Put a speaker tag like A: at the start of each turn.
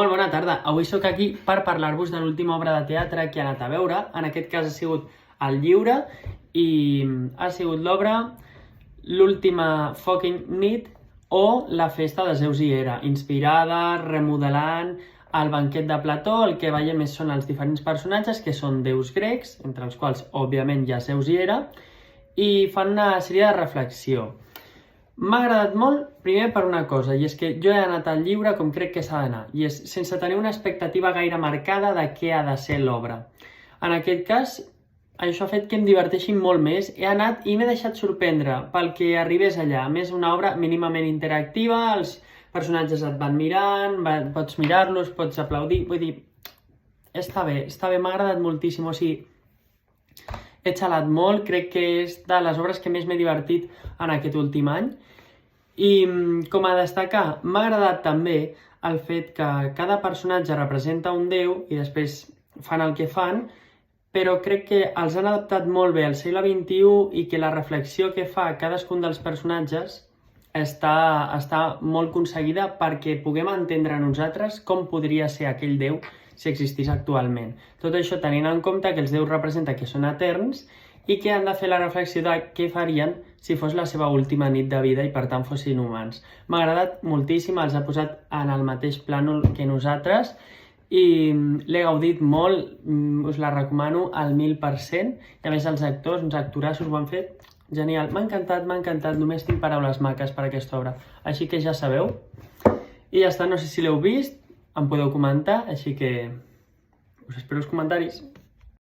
A: Molt bona tarda, avui sóc aquí per parlar-vos de l'última obra de teatre que he anat a veure. En aquest cas ha sigut El Lliure i ha sigut l'obra L'última fucking nit o La festa de Zeus i Hera, inspirada, remodelant el banquet de Plató. El que veiem són els diferents personatges que són déus grecs, entre els quals òbviament hi ha Zeus i Hera, i fan una sèrie de reflexió. M'ha agradat molt, primer per una cosa, i és que jo he anat al lliure com crec que s'ha d'anar, i és sense tenir una expectativa gaire marcada de què ha de ser l'obra. En aquest cas, això ha fet que em diverteixi molt més, he anat i m'he deixat sorprendre pel que arribés allà. A més, una obra mínimament interactiva, els personatges et van mirant, pots mirar-los, pots aplaudir, vull dir, està bé, m'ha agradat moltíssim, o sigui, he xalat molt, crec que és de les obres que més m'he divertit en aquest últim any. I com a destacar, m'ha agradat també el fet que cada personatge representa un déu i després fan el que fan, però crec que els han adaptat molt bé al segle XXI i que la reflexió que fa cadascun dels personatges està molt aconseguida perquè puguem entendre nosaltres com podria ser aquell déu si existís actualment. Tot això tenint en compte que els déus representen que són eterns i que han de fer la reflexió de què farien si fos la seva última nit de vida i per tant fossin humans. M'ha agradat moltíssim, els ha posat en el mateix plànol que nosaltres i l'he gaudit molt, us la recomano al 1000%, i a més els actors, uns actorassos ho han fet genial. M'ha encantat, només tinc paraules maques per aquesta obra, així que ja sabeu. I ja està, no sé si l'heu vist, em podeu comentar, així que us espero els comentaris.